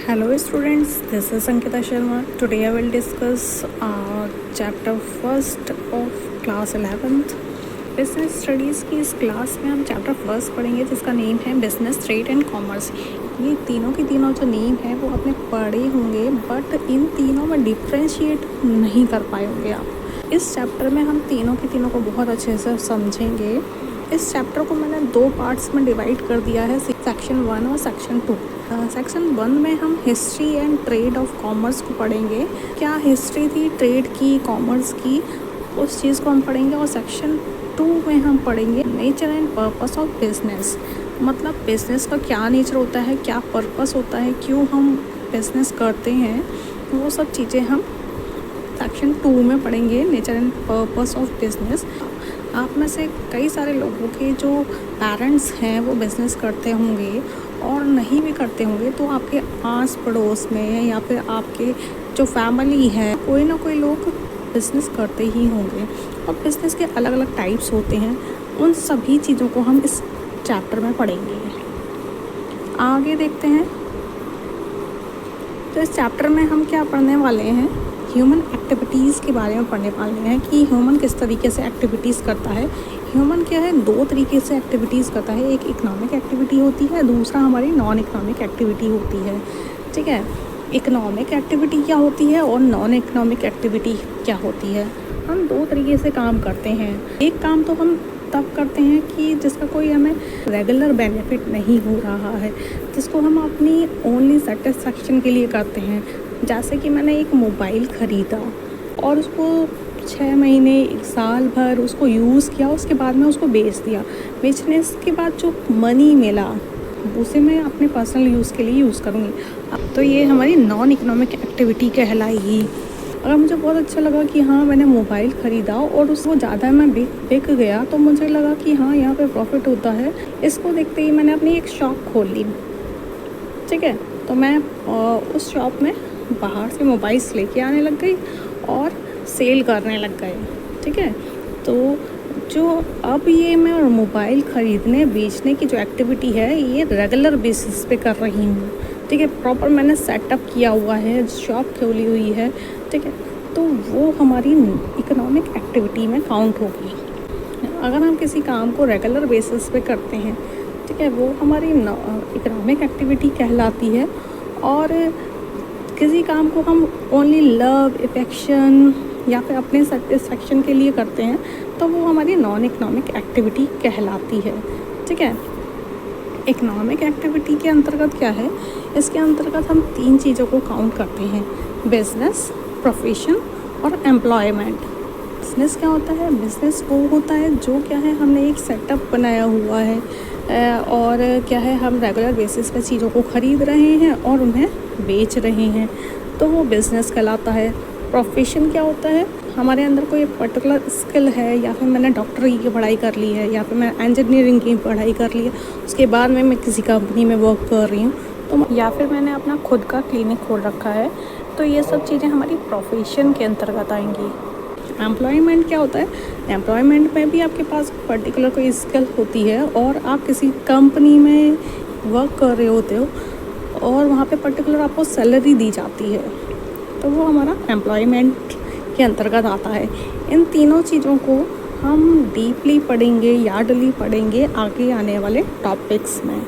Hello students, this is Ankita Sharma. Today I will discuss chapter first of class 11th. Business studies की इस class में हम chapter first पढ़ेंगे जिसका name है बिजनेस ट्रेड एंड कॉमर्स। ये तीनों की तीनों जो नेम है वो आपने पढ़े होंगे, बट इन तीनों में डिफ्रेंशिएट नहीं कर पाए होंगे आप। इस चैप्टर में हम तीनों की तीनों को बहुत अच्छे से समझेंगे। इस चैप्टर को मैंने दो पार्ट्स में डिवाइड कर दिया है, सेक्शन 1 और सेक्शन 2। सेक्शन 1 में हम history and trade off commerce को पढ़ेंगे, क्या हिस्ट्री थी ट्रेड की, कॉमर्स की, उस चीज़ को हम पढ़ेंगे। और सेक्शन 2 में हम पढ़ेंगे nature and purpose of business, मतलब बिजनेस का क्या नेचर होता है, क्या पर्पस होता है, क्यों हम बिजनेस करते हैं, वो सब चीज़ें हम सेक्शन 2 में पढ़ेंगे, nature and purpose of business. आप में से कई सारे लोगों के जो पेरेंट्स हैं वो बिज़नेस करते होंगे और नहीं भी करते होंगे, तो आपके आस पड़ोस में या फिर आपके जो फैमिली है कोई ना कोई लोग बिज़नेस करते ही होंगे। और बिज़नेस के अलग अलग टाइप्स होते हैं, उन सभी चीज़ों को हम इस चैप्टर में पढ़ेंगे। आगे देखते हैं, तो इस चैप्टर में हम क्या पढ़ने वाले हैं, ह्यूमन एक्टिविटीज़ के बारे में पढ़ने वाले हैं कि ह्यूमन किस तरीके से एक्टिविटीज़ करता है। ह्यूमन क्या है, दो तरीके से एक्टिविटीज़ करता है, एक इकोनॉमिक एक्टिविटी होती है, दूसरा हमारी नॉन इकोनॉमिक एक्टिविटी होती है। ठीक है, इकोनॉमिक एक्टिविटी क्या होती है और नॉन इकोनॉमिक एक्टिविटी क्या होती है। हम दो तरीके से काम करते हैं। एक काम तो हम तब करते हैं कि जिसका कोई हमें रेगुलर बेनिफिट नहीं हो रहा है, जिसको हम अपनी ओनली सेटिस्फेक्शन के लिए करते हैं। जैसे कि मैंने एक मोबाइल ख़रीदा और उसको 6 महीने 1 साल भर उसको यूज़ किया, उसके बाद में उसको बेच दिया। बेचने के बाद जो मनी मिला उसे मैं अपने पर्सनल यूज़ के लिए यूज़ करूँगी, तो ये हमारी नॉन इकोनॉमिक एक्टिविटी कहलाएगी। अगर मुझे बहुत अच्छा लगा कि हाँ मैंने मोबाइल ख़रीदा और उसको ज़्यादा मैं बिक गया, तो मुझे लगा कि हाँ यहाँ पे प्रॉफिट होता है, इसको देखते ही मैंने अपनी एक शॉप खोल ली। ठीक है, तो मैं उस शॉप में बाहर से मोबाइल्स लेके आने लग गई और सेल करने लग गए। ठीक है, तो जो अब ये मैं मोबाइल ख़रीदने बेचने की जो एक्टिविटी है ये रेगुलर बेसिस पे कर रही हूँ। ठीक है, प्रॉपर मैंने सेटअप किया हुआ है, शॉप खोली हुई है। ठीक है, तो वो हमारी इकोनॉमिक एक्टिविटी में काउंट होगी। अगर हम किसी काम को रेगुलर बेसिस पे करते हैं, ठीक है, वो हमारी इकोनॉमिक एक्टिविटी कहलाती है। और किसी काम को हम ओनली लव, अफेक्शन या फिर अपने सेटिस्फेक्शन के लिए करते हैं, तो वो हमारी नॉन इकोनॉमिक एक्टिविटी कहलाती है। ठीक है, इकोनॉमिक एक्टिविटी के अंतर्गत क्या है, इसके अंतर्गत हम 3 चीज़ों को काउंट करते हैं, बिजनेस, प्रोफेशन और एम्प्लॉयमेंट। बिज़नेस क्या होता है, बिज़नेस वो होता है जो क्या है हमने एक सेटअप बनाया हुआ है और क्या है हम रेगुलर बेसिस पे चीज़ों को ख़रीद रहे हैं और उन्हें बेच रहे हैं, तो वो बिज़नेस कहलाता है। प्रोफेशन क्या होता है, हमारे अंदर कोई पर्टिकुलर स्किल है, या फिर मैंने डॉक्टरी की पढ़ाई कर ली है, या फिर मैं इंजीनियरिंग की पढ़ाई कर ली है, उसके बाद में मैं किसी कंपनी में वर्क कर रही हूँ, तो या फिर मैंने अपना खुद का क्लिनिक खोल रखा है, तो ये सब चीज़ें हमारी प्रोफेशन के अंतर्गत आएंगी। एम्प्लॉयमेंट क्या होता है, एम्प्लॉयमेंट में भी आपके पास पर्टिकुलर कोई स्किल होती है और आप किसी कंपनी में वर्क कर रहे होते हो और वहाँ पे पर्टिकुलर आपको सैलरी दी जाती है, तो वो हमारा एम्प्लॉयमेंट के अंतर्गत आता है। इन तीनों चीज़ों को हम डीपली पढ़ेंगे, यार्डली पढ़ेंगे आगे आने वाले टॉपिक्स में।